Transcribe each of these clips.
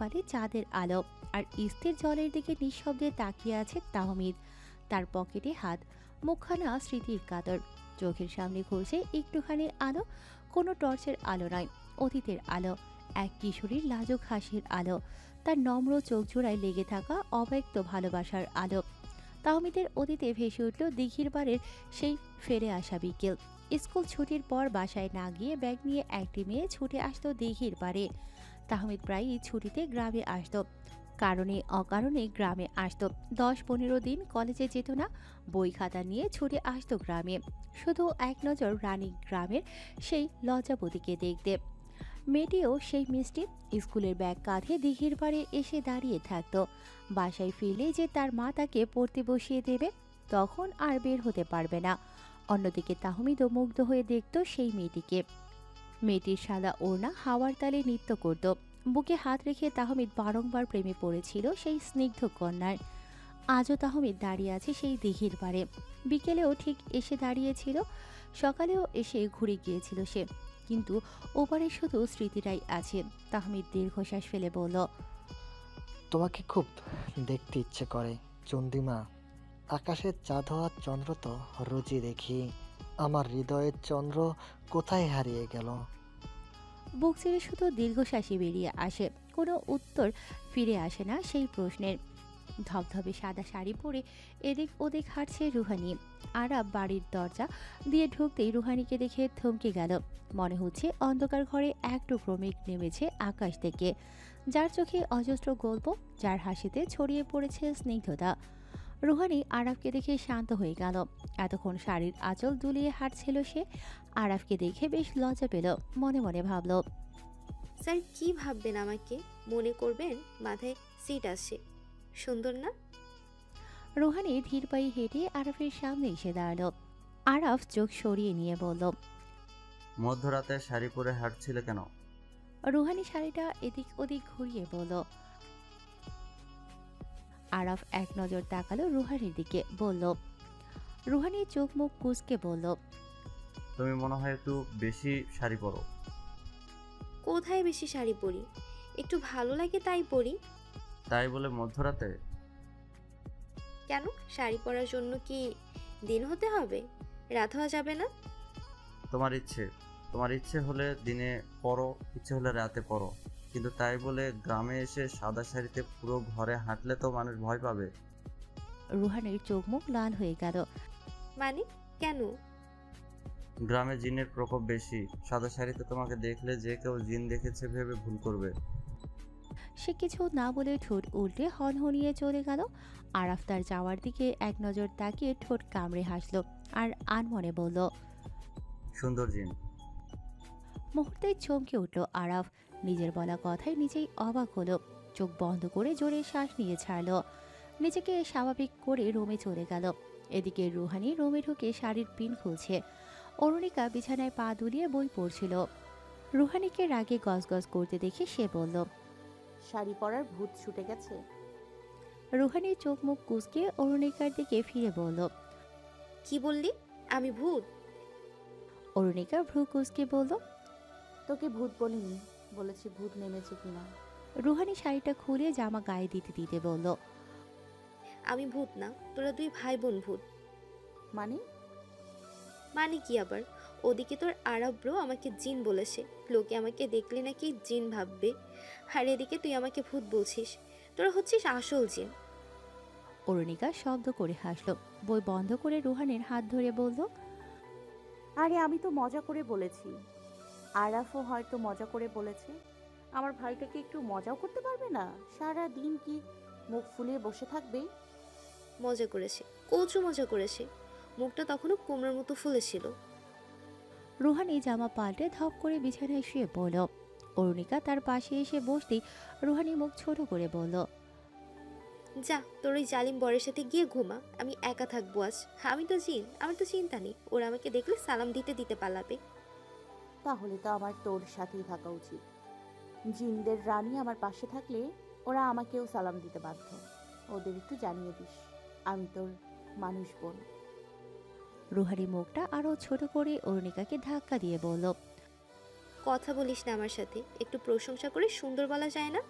কপালে চাঁদের আলো, আর স্থির জলের দিকে নিঃশব্দে তাকিয়ে আছে তাহমিদ। তার পকেটে হাত, মুখখানা স্মৃতির কাতর। চোখের সামনে ঘুরছে একটুখানি আলো, কোনো টর্চের আলো নয়, অতীতের আলো, এক কিশোরীর লাজুক হাসির আলো, তার নম্র চোখ জোড়ায় লেগে থাকা অব্যক্ত ভালোবাসার আলো। তাহমিদের অতীতে ভেসে উঠল দিঘির পাড়ের সেই ফেরে আসা বিকেল। স্কুল ছুটির পর বাসায় না গিয়ে ব্যাগ নিয়ে একটি মেয়ে ছুটে আসতো দিঘির পাড়ে। তাহমিদ প্রায়ই ছুটিতে গ্রামে আসতো, কারণে অকারণে গ্রামে আসতো। 10-15 দিন কলেজে যেত না, বই খাতা নিয়ে ছুটে আসতো গ্রামে, শুধু এক নজর রানী গ্রামের সেই লজ্জাপতিকে দেখতে। মেয়েটিও সেই মিষ্টি। স্কুলের ব্যাগ কাঁধে দিঘির পাড়ে এসে দাঁড়িয়ে থাকতো। বাসায় ফিরলেই যে তার মা তাকে পড়তে বসিয়ে দেবে, তখন আর বের হতে পারবে না। অন্যদিকে তাহমিদও মুগ্ধ হয়ে দেখত সেই মেয়েটিকে। মেয়েটির সাদা ওড়না হাওয়ার তালে নৃত্য করত। বুকে হাত রেখে তাহমিদ বারংবার প্রেমে পড়েছিল সেই স্নিগ্ধ কন্যার। আজও তাহমিদ দাঁড়িয়ে আছে সেই দিঘির পাড়ে। বিকেলেও ঠিক এসে দাঁড়িয়েছিল, সকালেও এসে ঘুরে গিয়েছিল সে, কিন্তু ওপারে শুধু স্মৃতিটাই আছে। তাহমিদ দীর্ঘশ্বাস ফেলে বলল, তোমাকে খুব দেখতে ইচ্ছে করে চন্দিমা। আকাশের চাঁদ হওয়ার চন্দ্র তো রোজই দেখি, আমার হৃদয়ের চন্দ্র কোথায় হারিয়ে গেল? বুক ছেড়ে শুধু দীর্ঘশ্বাসই বেরিয়ে আসে, কোনো উত্তর ফিরে আসে না সেই প্রশ্নের। ধবধবে সাদা শাড়ি পরে এদিক ওদিক হাঁটছে রুহানি। আরাব বাড়ির দরজা দিয়ে ঢুকতেই রুহানিকে দেখে থমকে গেল। মনে হচ্ছে অন্ধকার ঘরে এক টুকরো মেঘ নেমেছে আকাশ থেকে, যার চোখে অজস্র গল্প, যার হাসিতে ছড়িয়ে পড়েছে স্নিগ্ধতা। রুহানি আরাফকে দেখে শান্ত হয়ে গেল। এতক্ষণ শাড়ির আঁচল দুলিয়ে হাঁটছিল সে। আরাফকে দেখে বেশ লজ্জা পেল, মনে মনে ভাবল, স্যার কি ভাববেন আমাকে? মনে করবেন মাথায় সিট আছে, সুন্দর না? রুহানি ধীর পায়ে হেঁটে আরাফের সামনে এসে দাঁড়ালো। আরাফ চোখ সরিয়ে নিয়ে বলল, মধ্যরাতে শাড়ি পরে হাঁটছিলে কেন? রুহানি শাড়িটা এদিক ওদিক ঘুরিয়ে বলল। আরাফ এক নজর তাকালো রুহানির দিকে, বলল। রুহানি চোখ মুখ কুঁচকে বলল, তুমি মনে হয় একটু বেশি শাড়ি পরো। কোথায় বেশি শাড়ি পরি? একটু ভালো লাগে তাই পরি। তাই বলে মধ্যরাতে? কেন, শাড়ি পরার জন্য কি দিন হতে হবে? রাত হওয়া যাবে না? তোমার ইচ্ছে হলে দিনে পরো, ইচ্ছে হলে রাতে পরো, কিন্তু তাই বলে গ্রামে এসে সাদা শাড়িতে পুরো ঘরে হাঁটলে তো মানুষ ভয় পাবে। রুহানির চোখ মুখ লাল হয়ে গেল। মানে কেন? গ্রামে জিনের প্রকোপ বেশি, সাদা শাড়িতে তোমাকে দেখলে যে কেউ জিন দেখেছে ভেবে ভুল করবে। সে কিছু না বলে ঠোঁট উল্টে হনহনিয়ে চলে গেল। আরাফ তার যাওয়ার দিকে এক নজর তাকিয়ে ঠোঁট কামড়ে হাসল, আর আনমনে বলল, সুন্দর জিন। মুহূর্তেই চমকে উঠল আরাফ। নিজের বলা কথায় নিজেই অবাক হলো। চোখ বন্ধ করে জোরে শ্বাস নিয়ে ছাড়ল। নিজেকে স্বাভাবিক করে রুমে চলে গেল। এদিকে রুহানি রুমে ঢুকে শাড়ির পিন খুলছে। অরুণিকা বিছানায় পা দুলিয়ে বই পড়ছিল। রুহানিকে রাগে গজগজ করতে দেখে সে বলল, শাড়ি পরার ভূত ছুটে গেছে? রুহানির চোখ মুখ কুঁচকে অরুণিকার দিকে ফিরে বলল। কি বললি? আমি ভূত? অরুণিকা ভ্রু কুঁচকে বলল। তোকে ভূত বলিনি, বলেছি ভূত নেমেছে কিনা। রুহানি শাড়িটা খুলে জামা গায়ে দিতে দিতে বলল, আমি ভূত না, তোরা দুই ভাই বোন ভূত। মানে? মানে কি আবার? ওদিকে তোর আরব ব্রো আমাকে জিন বলেছে, লোকে আমাকে দেখলে নাকি জিন ভাববে, আর এদিকে তুই আমাকে ভূত বলছিস। তোরা হচ্ছিস আসল জিন। অরুণিকা শব্দ করে হাসল। বই বন্ধ করে রুহানের হাত ধরে বলল, আরে আমি তো মজা করে বলেছি। আরাফও হয়তো মজা করে বলেছে। আমার ভাইটাকে একটু মজাও করতে পারবে না? সারা দিন কি মুখ ফুলিয়ে বসে থাকবে? মজা করেছে, কচু মজা করেছে। মুখটা তখনও কুমড়োর মতো ফুলেছিল। রুহানি জামা পাল্টে ধপ করে বিছানায় শুয়ে পড়ল। অরুণিকা তার পাশে এসে বসতেই রুহানি মুখ ছোট করে বলল, যা, তোর ওই জালিম বরের সাথে গিয়ে ঘুমা, আমি একা থাকবো আজ। আমি তো জিন, আমার তো চিন্তা নেই। ওরা আমাকে দেখলে সালাম দিতে দিতে পালাবে। তাহলে তো আমার তোর সাথেই থাকা উচিত। জিনদের রানী আমার পাশে থাকলে ওরা আমাকেও সালাম দিতে বাধ্য। ওদের একটু জানিয়ে দিস আমি তোর মানুষ বোন। রুহানি মুখটা আরো ছোট করে অরুণিকাকে ধাক্কা দিয়ে বলল, কথা বলিস না আমার সাথে, একটু প্রশংসা করে সুন্দর বলা যায় না?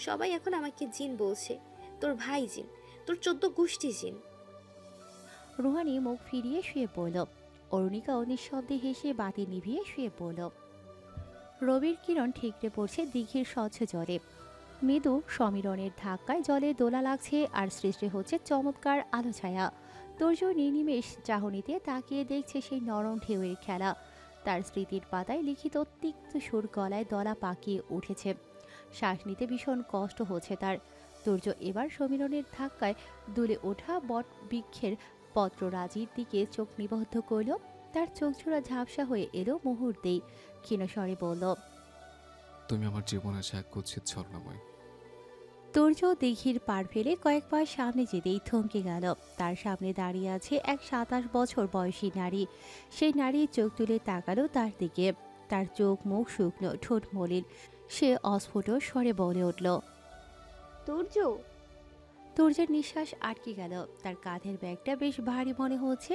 সবাই এখন আমাকে জিন বলছে। তোর ভাই জিন, তোর 14 গোষ্ঠী জিন। রুহানি মুখ ফিরিয়ে শুয়ে পড়ল। অরুণিকাও নিঃশব্দে হেসে বাতি নিভিয়ে শুয়ে পড়ল। রবির কিরণ ঠিকরে পড়ছে দিঘির স্বচ্ছ জলে। মৃদু সমীরণের ধাক্কায় জলে দোলা লাগছে আর সৃষ্টি হচ্ছে চমৎকার আলো ছায়া। তুর্য নির্নিমেষ চাহনিতে তাকিয়ে দেখছে সেই নরম ঢেউয়ের খেলা। তার স্মৃতির পাতায় লিখিত তিক্ত সুর গলায় দলা পাকিয়ে উঠেছে। শ্বাস নিতে ভীষণ কষ্ট হচ্ছে তার। তুর্য এবার সমীরণের ধাক্কায় দুলে ওঠা বট বৃক্ষের পত্ররাজির দিকে চোখ নিবদ্ধ করল। তার চোখজোড়া ঝাপসা হয়ে এলো মুহূর্তেই। ক্ষীণস্বরে বলল, তুমি আমার জীবনে এক কুৎসিত ছলনাময়। তুর্য দিঘির পার ফেলে কয়েকবার সামনে যেতেই থমকে গেল। তার সামনে দাঁড়িয়ে আছে এক 27 বছর বয়সী নারী। সেই নারী চোখ তুলে তাকালো তার দিকে। তার চোখ মুখ শুকনো, ঠোঁট মলিন। সে অস্ফুট স্বরে বলে উঠল, তুর্য। তুর্যের নিঃশ্বাস আটকে গেল। তার কাঁধের ব্যাগটা বেশ ভারী মনে হচ্ছে।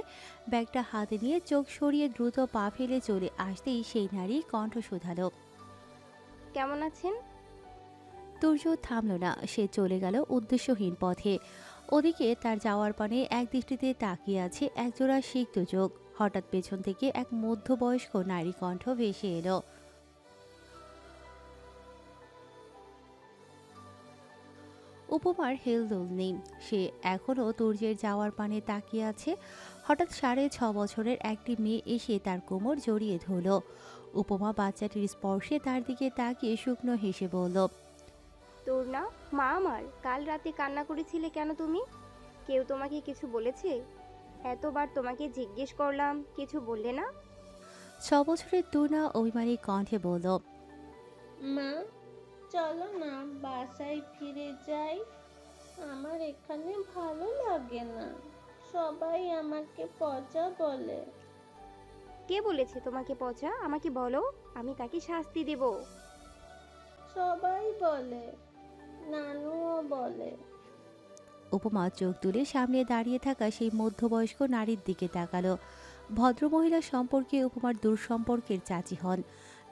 ব্যাগটা হাতে নিয়ে চোখ সরিয়ে দ্রুত পা ফেলে চলে আসতেই সেই নারী কণ্ঠ শোধালো। কেমন আছেন? তুর্য থামল না। সে চলে গেল উদ্দেশ্যহীন পথে। ওদিকে তার যাওয়ার পানে এক দৃষ্টিতে তাকিয়ে আছে একজোড়া সিক্ত চোখ। হঠাৎ পেছন থেকে এক মধ্যবয়স্ক নারী কণ্ঠ ভেসে এলো। উপমার হেলদোল নেই। সে এখনও তুর্যের যাওয়ার পানে তাকিয়ে আছে। হঠাৎ 6.5 বছরের একটি মেয়ে এসে তার কোমর জড়িয়ে ধরল। উপমা বাচ্চাটির স্পর্শে তার দিকে তাকিয়ে শুকনো হেসে বলল, তোর না মা আমার, কাল রাতে কান্না করেছিলে কেন তুমি? কেউ তোমাকে কিছু বলেছে? এতবার তোমাকে জিজ্ঞেস করলাম, কিছু বললে না? 6 বছরের তুনা অভিমানী কণ্ঠে বলল, মা, চলো না বাসায় ফিরে যাই। আমার এখানে ভালো লাগে না, সবাই আমাকে পচা বলে। কে বলেছে তোমাকে পচা? আমাকে বলো, আমি তাকে শাস্তি দেব। সবাই বলে, নানুও বলে। উপমা চোখ তুলে সামনে দাঁড়িয়ে থাকা সেই মধ্যবয়স্ক নারীর দিকে তাকালো। ভদ্রমহিলা সম্পর্কে উপমার দূর সম্পর্কের চাচি হন।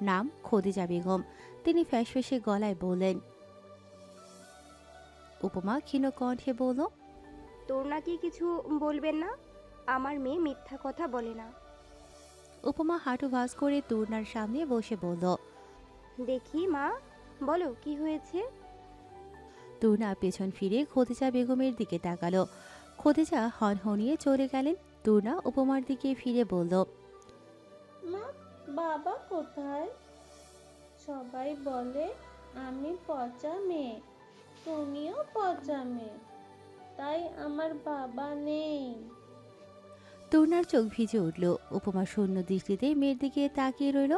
নাম খদিজা বেগম। তিনি ফ্যাসফ্যাসে গলায় বললেন। উপমা ক্ষীণ কণ্ঠে বলল, তোর নাকি কিছু বলবেন না? আমার মেয়ে মিথ্যা কথা বলে না। উপমা হাঁটু ভাঁজ করে তুর্নার সামনে বসে বলল। দেখি মা, বলো কি হয়েছে? তুর্না পেছন ফিরে খদিজা বেগমের দিকে তাকালো। খদিজা হনহনিয়ে চলে গেলেন। তুর্না উপমার দিকে ফিরে বলল, মা, বাবা কোথায়? সবাই বলে আমি পচা মেয়ে, তুমিও পচা মেয়ে, তাই আমার বাবা নেই। তুর্নার চোখ ভিজে উঠল। উপমা শূন্য দৃষ্টিতে মেয়ের দিকে তাকিয়ে রইল।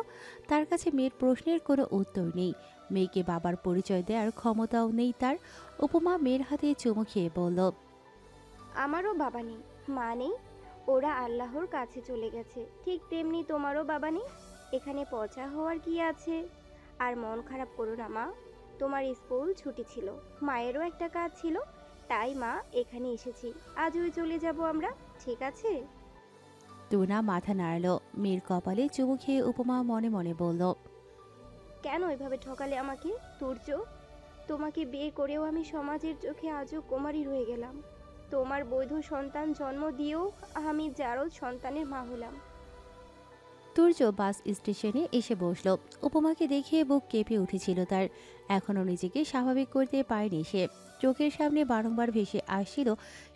তার কাছে মেয়ের প্রশ্নের কোনো উত্তর নেই। মেয়েকে বাবার পরিচয় দেওয়ার ক্ষমতাও নেই তার। উপমা মেয়ের হাতে চুমু খেয়ে বলল, আমারও বাবা নেই, মা নেই, ওরা আল্লাহর কাছে চলে গেছে। ঠিক তেমনি তোমারও বাবা নেই। এখানে পচা হওয়ার কি আছে? আর মন খারাপ করো না মা, তোমার স্কুল ছুটি ছিল, মায়েরও একটা কাজ ছিল, তাই মা এখানে এসেছি। আজই চলে যাব আমরা, ঠিক আছে? তুর্না মাথা নাড়ল। মেয়ের কপালে চুমু খেয়ে উপমা মনে মনে বলল, কেন এভাবে ঠকালে আমাকে তুর্য? তোমাকে বিয়ে করেও আমি সমাজের চোখে আজও কুমারী রয়ে গেলাম। তোমার বৈধ সন্তান জন্ম দিয়েও আমি জারদ সন্তানের মা হলাম। তুর্য বাস স্টেশনে এসে বসল। উপমাকে দেখে বুক কেঁপে উঠেছিল তার। এখনও নিজেকে স্বাভাবিক করতে পারেনি সে। চোখের সামনে বারংবার ভেসে আসছিল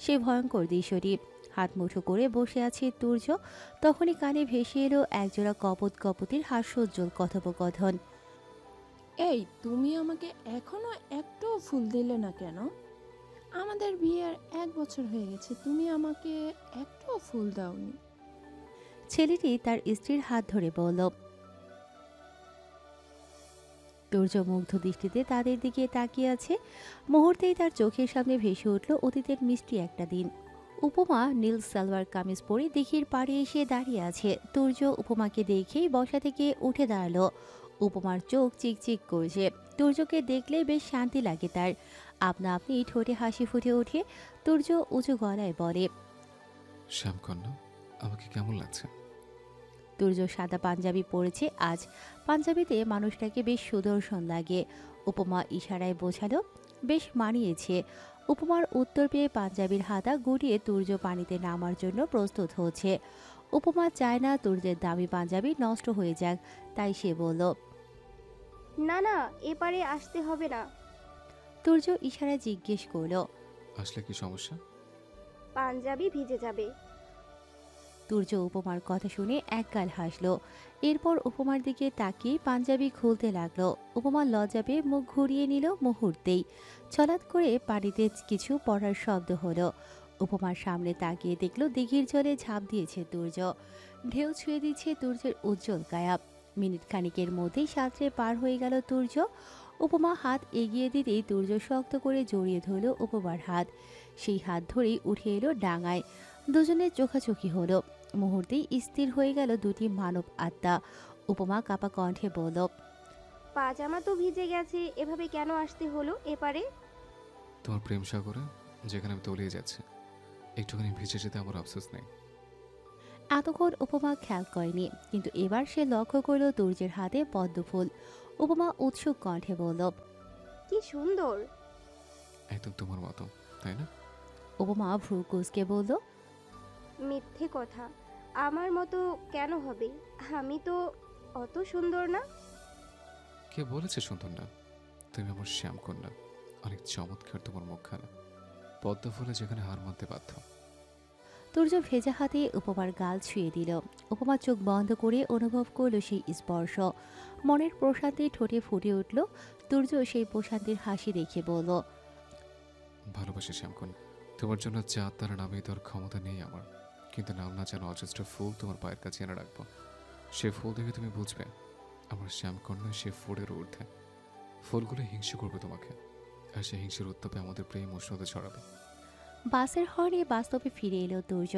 সে ভয়ঙ্কর দৃশ্যটি। হাত মুঠো করে বসে আছে তুর্য। তখনই কানে ভেসে এলো একজোড়া কপত কপতির হাস্যোজ্জ্বল কথোপকথন। এই, তুমি আমাকে এখনো একটাও ফুল দিলে না কেন? আমাদের বিয়ের 1 বছর হয়ে গেছে, তুমি আমাকে একটাও ফুল দাওনি। ছেলেটি তার স্ত্রীর হাত ধরে বলল। তুর্য মুগ্ধ দৃষ্টিতে তাদের দিকে তাকিয়ে আছে। মুহূর্তেই তার চোখের সামনে ভেসে উঠল অতীতের মিষ্টি একটা দিন। উপমা নীল সালোয়ার কামিজ পরে দিঘির পাড়ে এসে দাঁড়িয়ে আছে। তুর্য উপমাকে দেখেই বসা থেকে উঠে দাঁড়ালো। উপমার চোখ চিকচিক করছে। তুর্যকে দেখলেই বেশ শান্তি লাগে তার। আপনা আপনি ঠোঁটে হাসি ফুটে ওঠে। তুর্য উঁচু গলায় বলে, শ্যামকন্যা, আমাকে কেমন লাগছে? তুর্য সাদা পাঞ্জাবি পরেছে আজ। পাঞ্জাবিতে মানুষটাকে বেশ সুদর্শন লাগে। উপমা ইশারায় বোঝালো বেশ মানিয়েছে। উপমার উত্তর পেয়ে পাঞ্জাবির হাতা গুটিয়ে তুর্য পানিতে নামার জন্য প্রস্তুত হচ্ছে। উপমা চায় না তুর্যের দামি পাঞ্জাবি নষ্ট হয়ে যাক, তাই সে বলল, না না, এপারে আসতে হবে না। তুর্য ইশারায় জিজ্ঞেস করলো, আসলে কি সমস্যা? পাঞ্জাবি ভিজে যাবে। তুর্য উপমার কথা শুনে একগাল হাসলো। এরপর উপমার দিকে তাকিয়ে পাঞ্জাবি খুলতে লাগলো। উপমা লজ্জা পেয়ে মুখ ঘুরিয়ে নিল মুহূর্তেই। ছলাৎ করে পানিতে কিছু পড়ার শব্দ হলো। উপমার সামনে তাকিয়ে দেখলো দিঘির জলে ঝাঁপ দিয়েছে তুর্য। ঢেউ ছুঁয়ে দিচ্ছে তুর্যের উজ্জ্বল কায়া। মিনিট খানিকের মধ্যেই সাঁতরে পার হয়ে গেল তুর্য। উপমা হাত এগিয়ে দিতেই তুর্য শক্ত করে জড়িয়ে ধরল উপমার হাত। সেই হাত ধরেই উঠে এলো ডাঙায়। দুজনের চোখাচোখি হলো। মুহূর্তেই স্থির হয়ে গেল দুটি মানব আত্মা। উপমা কাপা কণ্ঠে বলল, পাজামা তো ভিজে গেছে, এভাবে কেন আসতে হলো এপারে? তোমার প্রেম সাগরে যেখানে আমি তলিয়ে যাচ্ছি, একটুখানি ভিজে যেতে আমার আফসোস নেই। এতক্ষণ উপমা খেয়াল করেনি, কিন্তু এবার সে লক্ষ্য করল তুর্যের হাতে পদ্মফুল। উপমা উৎসুক কণ্ঠে বলল, কি সুন্দর। একদম তোমার মতো, তাই না? উপমা ভ্রু কুঁচকে বলল, মিথ্যে কথা, আমার মতো কেন হবে? আমি তো অত সুন্দর না। কে বলেছে সুন্দর না? তুমি আমার শ্যামকন্যা, অনেক চমৎকার তোমার মুখখানা, পদ্ম ফুলে যেখানে হার মানতে বাধ্য। তুর্য ভেজা হাতে উপমার গাল ছুঁয়ে দিল। উপমা চোখ বন্ধ করে অনুভব করল সেই স্পর্শ। মনের প্রশান্তি ঠোঁটে ফুটে উঠল। তুর্য সেই প্রশান্তির হাসি দেখে বলল, ভালোবাসি শ্যামকন্যা, তোমার জন্য চাঁদ তারা নামিয়ে দেওয়ার ক্ষমতা নেই আমার, কিন্তু নাম না যেন অজস্র ফুল তোমার পায়ের কাছে এনে রাখবো। সে ফুল দেখে তুমি বুঝবে আমার শ্যামকন্যা সে ফুলের ঊর্ধ্বে। ফুলগুলো হিংসে করবে তোমাকে, আর সে হিংসের উত্তাপে আমাদের প্রেম উষ্ণতা ছড়াবে। বাসের হর্নে বাস্তবে ফিরে এলো তুর্য।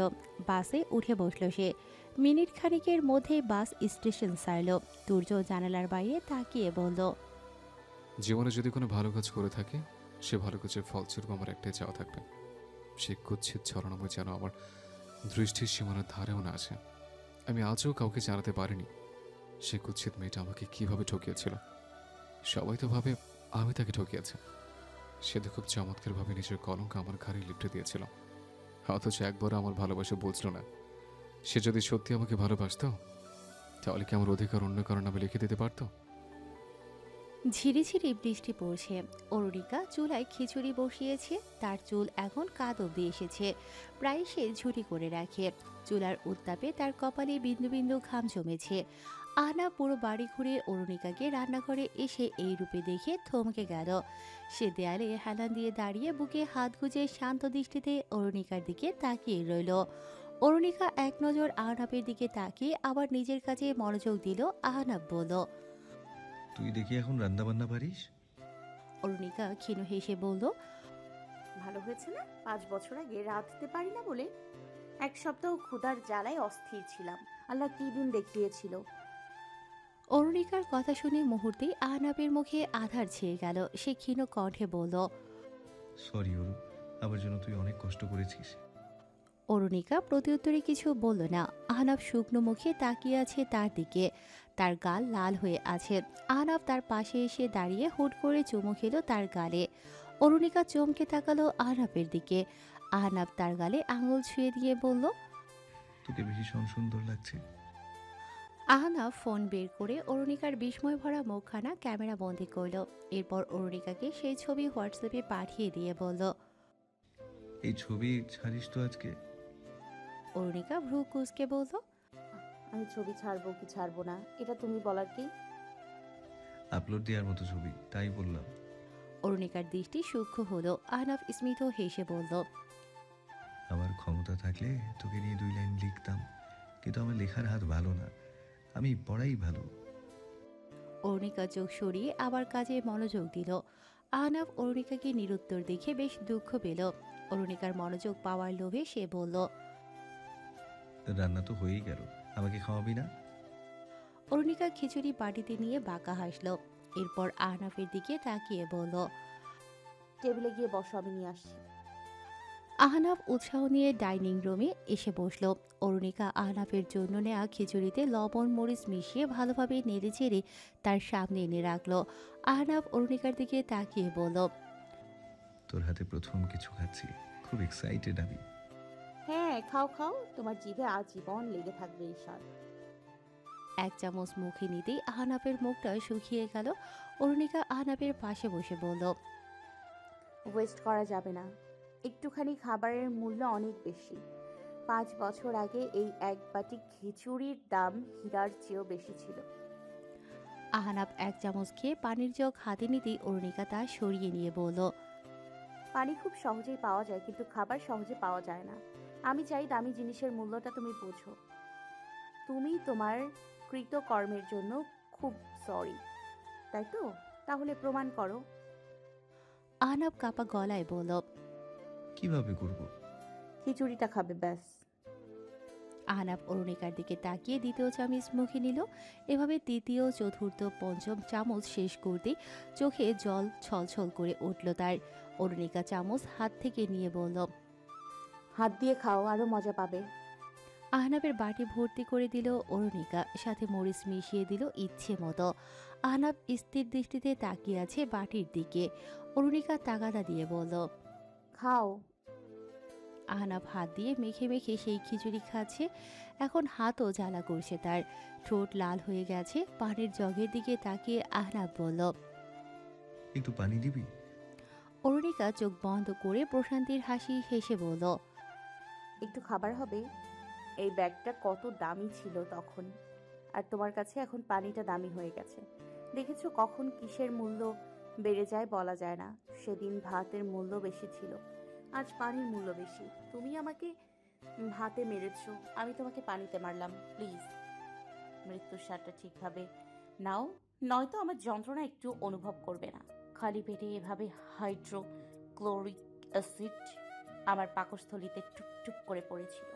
বাসে উঠে বসল সে। মিনিট খানিকের মধ্যে বাস স্টেশন ছাড়ল। তুর্য জানালার বাইরে তাকিয়ে বলল, জীবনে যদি কোনো ভালো কাজ করে থাকে, সে ভালো কাজের ফলস্বরূপ আমার একটাই চাওয়া থাকবে, সে কুচ্ছিত ছড়ানোময় যেন আমার দৃষ্টির সীমানার ধারেও না আসে। আমি আজও কাউকে জানাতে পারিনি সে কুচ্ছিত মেয়েটা আমাকে কিভাবে ঠকিয়েছিল। সবাই তো ভাবে আমি তাকে ঠকিয়েছি। সে তো খুব চমৎকারভাবে নিজের কলঙ্ক আমার ঘাড়ে লিপটে দিয়েছিল, অথচ একবারও আমার ভালোবাসা বুঝলো না। সে যদি সত্যি আমাকে ভালোবাসতো, তাহলে কি আমার অধিকার অন্য কারো নামে লিখে দিতে পারতো? ঝিরিঝিরি বৃষ্টি পড়ছে। অরুণিকা চুলায় খিচুড়ি বসিয়েছে। তার চুল এখন কাঁধ অব্দি এসেছে। প্রায় সে ঝুঁটি করে রাখে। চুলার উত্তাপে তার কপালে বিন্দু বিন্দু ঘাম জমেছে। আহনা পুরো বাড়ি ঘুরে অরুণিকাকে রান্নাঘরে এসে এই রূপে দেখে থমকে গেল। সে দেয়ালে হেলান দিয়ে দাঁড়িয়ে বুকে হাত গুজে শান্ত দৃষ্টিতে অরুণিকার দিকে তাকিয়ে রইল। অরুণিকা এক নজর আহনাবের দিকে তাকিয়ে আবার নিজের কাছে মনোযোগ দিল। আহনাব বলল, তুই দেখি এখন রান্না বান্না পারিস? অরুণিকা ক্ষীণ হেসে বলল, ভালো হয়েছে না? 5 বছর আগে রাঁধতে পারি না বলে 1 সপ্তাহ ক্ষুধার জ্বালায় অস্থির ছিলাম। আল্লাহ কি দিন দেখিয়েছিল। অরুণিকার কথা শুনে মুহূর্তেই আহনাবের মুখে আধার ছেয়ে গেল। সে ক্ষীণ কণ্ঠে বলল, সরি অরু, আমার জন্য তুই অনেক কষ্ট করেছিস। অরুণিকা প্রত্যুত্তরে কিছু বলল না। আহনাব শুকনো মুখে তাকিয়ে আছে তার দিকে। তার গাল লাল হয়ে আছে। আহনাব তার পাশে এসে দাঁড়িয়ে হুট করে চুমু খেলো তার গালে। অরুণিকা চমকে তাকালো আহনাবের দিকে। আহনাব তার গালে আঙুল ছুঁয়ে দিয়ে বলল, তোকে ভীষণ সুন্দর লাগছে। আহনাব ফোন বের করে অরুণিকার বিস্ময় ভরা মুখখানা ক্যামেরা বন্দি করল। এরপর অরুণিকাকে সেই ছবি হোয়াটসঅ্যাপে পাঠিয়ে দিয়ে বলল, এই ছবি ছাড়িস তো আজকে? অরুণিকা ভ্রু কুঁচকে বলল, আমি ছবি ছাড়বো কি ছাড়বো না এটা তুমি বলার কি? আপলোড দেওয়ার মতো ছবি, তাই বললাম। অরুণিকার দৃষ্টি সূক্ষ্ম হলো। আহনাব স্মিত হেসে বলল, আমার ক্ষমতা থাকলে তোকে নিয়ে 2 লাইন লিখতাম, কিন্তু আমার লেখার হাত ভালো না, আমি পড়াই ভালো। অরুণিকা চোখ সরিয়ে আবার কাজে মনোযোগ দিল। আহনাব অরুণিকাকে নিরুত্তর দেখে বেশ দুঃখ পেল। অরুণিকার মনোযোগ পাওয়ার লোভে সে বলল, রান্না তো হয়েই গেল, আমাকে খাওয়াবি না? অরুণিকা খিচুড়ি বাটিতে নিয়ে বাঁকা হাসল। এরপর আহনাফের দিকে তাকিয়ে বলল, টেবিলে গিয়ে বসো, আমি নিয়ে আসছি। আহনাফ উৎসাহ নিয়ে ডাইনিং রুমে এসে বসল। অরুণিকা আহনাফের জন্য নেওয়া খিচুড়িতে লবণ মরিচ মিশিয়ে ভালোভাবে নেড়ে চেড়ে তার সামনে এনে রাখলো। আহনাফ অরুণিকার দিকে তাকিয়ে বলল, তোর হাতে প্রথম কিছু খাচ্ছি, খুব এক্সাইটেড আমি। হ্যাঁ, খাও খাও, তোমার জিভে আজীবন লেগে থাকবে এই স্বাদ। এক চামচ মুখে নিতেই আহনাফের মুখটা শুকিয়ে গেল। অরুণিকা আহনাফের পাশে বসে বলল, ওয়েস্ট করা যাবে না, একটুখানি খাবারের মূল্য অনেক বেশি। 5 বছর আগে এই এক বাটি খিচুড়ির দাম হীরার চেয়েও বেশি ছিল। আহনাফ এক চামচ খেয়ে পানির জগ হাতে নিতেই অরুণিকা তা সরিয়ে নিয়ে বলল, পানি খুব সহজেই পাওয়া যায়, কিন্তু খাবার সহজে পাওয়া যায় না। আমি চাই দামি জিনিসের মূল্যটা তুমি বোঝো। তুমি তোমার কৃতকর্মের জন্য খুব সরি, তাই তো? তাহলে প্রমাণ করো। আহনাফ কাপা গলায় বলল, কিভাবে করব? খিচুড়িটা খাবে ব্যাস। আহনাফ অরুণিকার দিকে তাকিয়ে দ্বিতীয় চামচ মুখে নিল। এভাবে তৃতীয় চতুর্থ পঞ্চম চামচ শেষ করতেই চোখে জল ছলছল করে উঠল তার। অরুণিকা চামচ হাত থেকে নিয়ে বলল, হাত দিয়ে খাও, আরো মজা পাবে। আহনাফের বাটি ভর্তি করে দিল অরুণিকা, সাথে মরিচ মিশিয়ে দিল ইচ্ছে মতো। আহনাফ স্থির দৃষ্টিতে তাকিয়ে আছে বাটির দিকে। অরুণিকা তাগাদা দিয়ে বলল, খাও। আহনাফ হাত দিয়ে মেখে মেখে সেই খিচুড়ি খাচ্ছে। এখন হাতও জ্বালা করছে তার, ঠোঁট লাল হয়ে গেছে। পানির জগের দিকে তাকিয়ে আহনাফ বলল, একটু পানি দিবি? অরুণিকা চোখ বন্ধ করে প্রশান্তির হাসি হেসে বলল, একটু খাবার হবে? এই ব্যাগটা কত দামি ছিল তখন, আর তোমার কাছে এখন পানিটা দামি হয়ে গেছে। দেখেছো কখন কিসের মূল্য বেড়ে যায় বলা যায় না। সেদিন ভাতের মূল্য বেশি ছিল, আজ পানির মূল্য বেশি। তুমি আমাকে ভাতে মেরেছো, আমি তোমাকে পানিতে মারলাম। প্লিজ মৃত্যুর স্বাদটা ঠিকভাবে নাও, নয়তো আমার যন্ত্রণা একটু অনুভব করবে না। খালি পেটে এভাবে হাইড্রোক্লোরিক অ্যাসিড আমার পাকস্থলিতে টুপটুপ করে পড়েছিল,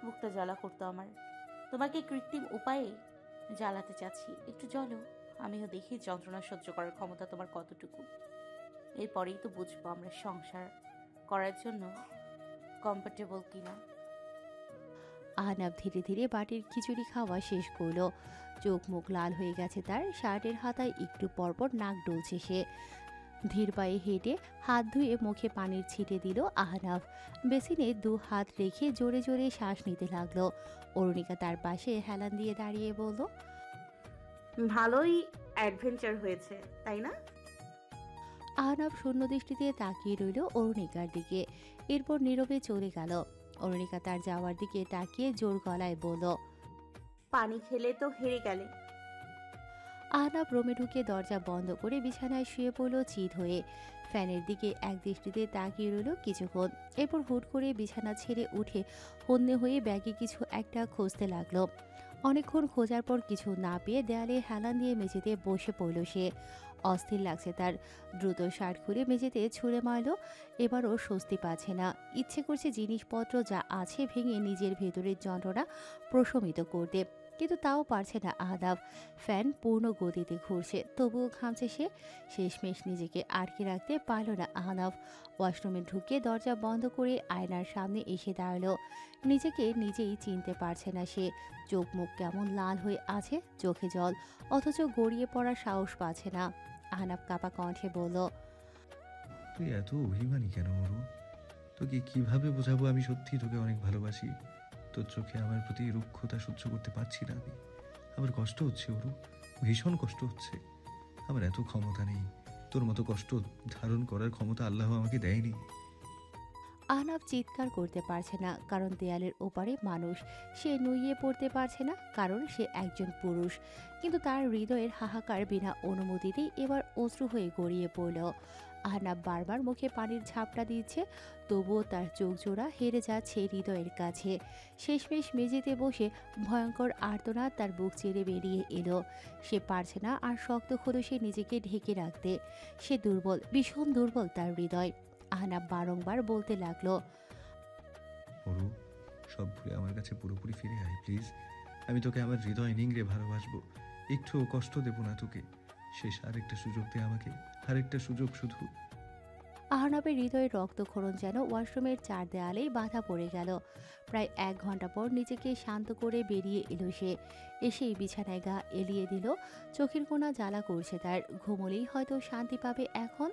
মুখটা জ্বালা করতো আমার। তোমাকে কৃত্রিম উপায়ে জ্বালাতে চাচ্ছি, একটু জ্বলো, আমিও দেখি যন্ত্রণা সহ্য করার ক্ষমতা তোমার কতটুকু। এরপরেই তো বুঝবো আমরা সংসার করার জন্য কমফোর্টেবল কিনা। আহনাফ ধীরে ধীরে বাটির খিচুড়ি খাওয়া শেষ করলো। চোখ মুখ লাল হয়ে গেছে তার, শার্টের হাতায় একটু পরপর নাক ডলছে সে। ধীর পায়ে হেঁটে হাত ধুয়ে মুখে পানির ছিটে দিল আহনাফ। বেসিনে 2 হাত রেখে জোরে জোরে শ্বাস নিতে লাগলো। অরুণিকা তার পাশে হেলান দিয়ে দাঁড়িয়ে বলল, ভালোই অ্যাডভেঞ্চার হয়েছে, তাই না? আহনাফ শূন্য দৃষ্টিতে তাকিয়ে রইল অরুণিকার দিকে। এরপর নীরবে চলে গেল। অরুণিকা তার যাওয়ার দিকে তাকিয়ে জোর গলায় বলল, পানি খেলে তো হেরে গেলে। আহনাফ রুমে ঢুকে দরজা বন্ধ করে বিছানায় শুয়ে পড়ল চিত হয়ে। ফ্যানের দিকে এক দৃষ্টিতে তাকিয়ে রইল কিছুক্ষণ। এরপর হুট করে বিছানা ছেড়ে উঠে হন্যে হয়ে ব্যাগে কিছু একটা খুঁজতে লাগলো। অনেকক্ষণ খোঁজার পর কিছু না পেয়ে দেয়ালে হেলান দিয়ে মেঝেতে বসে পড়ল সে। অস্থির লাগছে তার। দ্রুত শার্ট খুলে মেঝেতে ছুঁড়ে মারল। এবারও স্বস্তি পাচ্ছে না। ইচ্ছে করছে জিনিসপত্র যা আছে ভেঙে নিজের ভেতরের যন্ত্রণা প্রশমিত করতে, কিন্তু তাও পারছে না আহনাফ। ফ্যান পূর্ণ গতিতে ঘুরছে, তবুও ঘামছে সে। শেষমেশ নিজেকে আটকে রাখতে পারল না আহনাফ। ওয়াশরুমে ঢুকে দরজা বন্ধ করে আয়নার সামনে এসে দাঁড়ালো। নিজেকে নিজেই চিনতে পারছে না সে। চোখ মুখ কেমন লাল হয়ে আছে, চোখে জল, অথচ গড়িয়ে পড়ার সাহস পাচ্ছে না। আহনাফ কাপা কণ্ঠে বলল, তুই এত অভিমানী কেন ওরু? তোকে কিভাবে বোঝাবো আমি সত্যি তোকে অনেক ভালোবাসি? তোর চোখে আমার প্রতি রুক্ষতা সহ্য করতে পারছি না আমি। আমার কষ্ট হচ্ছে ওরু, ভীষণ কষ্ট হচ্ছে। আমার এত ক্ষমতা নেই, তোর মতো কষ্ট ধারণ করার ক্ষমতা আল্লাহ আমাকে দেয়নি। আহনাফ চিৎকার করতে পারছে না, কারণ দেয়ালের ওপারে মানুষ। সে নুইয়ে পড়তে পারছে না, কারণ সে একজন পুরুষ। কিন্তু তার হৃদয়ের হাহাকার বিনা অনুমতিতেই এবার অশ্রু হয়ে গড়িয়ে পড়ল। আহনাফ বারবার মুখে পানির ঝাপটা দিচ্ছে, তবুও তার চোখ জোড়া হেরে যাচ্ছে হৃদয়ের কাছে। শেষমেশ মেঝেতে বসে ভয়ঙ্কর আর্তনাদ তার বুক চিরে বেরিয়ে এলো। সে পারছে না আর শক্ত খোলসে নিজেকে ঢেকে রাখতে। সে দুর্বল, ভীষণ দুর্বল তার হৃদয়। আহনাফ বারংবার বলতে লাগলো, ওরু, সব ভুলে আমার কাছে পুরোপুরি ফিরে আয় প্লিজ। আমি তোকে আমার হৃদয় নিংড়ে ভালোবাসবো, একটুও কষ্ট দেব না তোকে। শেষ আরেকটা সুযোগ দে আমাকে, আরেকটা সুযোগ শুধু। আহনাবের হৃদয়ে রক্তক্ষরণ যেন ওয়াশরুমের চার দেয়ালেই বাধা পড়ে গেল। প্রায় 1 ঘন্টা পর নিজেকে শান্ত করে বেরিয়ে এলো সে। এসেই বিছানায় গা এলিয়ে দিল। চোখের কোণা জ্বালা করছে তার। ঘুমোলেই হয়তো শান্তি পাবে এখন।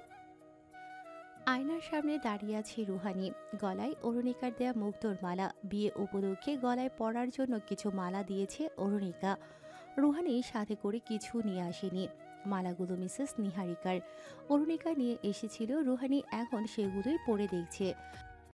আয়নার সামনে দাঁড়িয়ে আছে রুহানি। গলায় অরুণিকার দেয়া মুক্তোর মালা। বিয়ে উপলক্ষে গলায় পরার জন্য কিছু মালা দিয়েছে অরুণিকা। রুহানি সাথে করে কিছু নিয়ে আসেনি। মালাগুলো মিসেস নিহারিকার। অরুণিকা নিয়ে এসেছিল, রুহানি এখন সেগুলোই পরে দেখছে।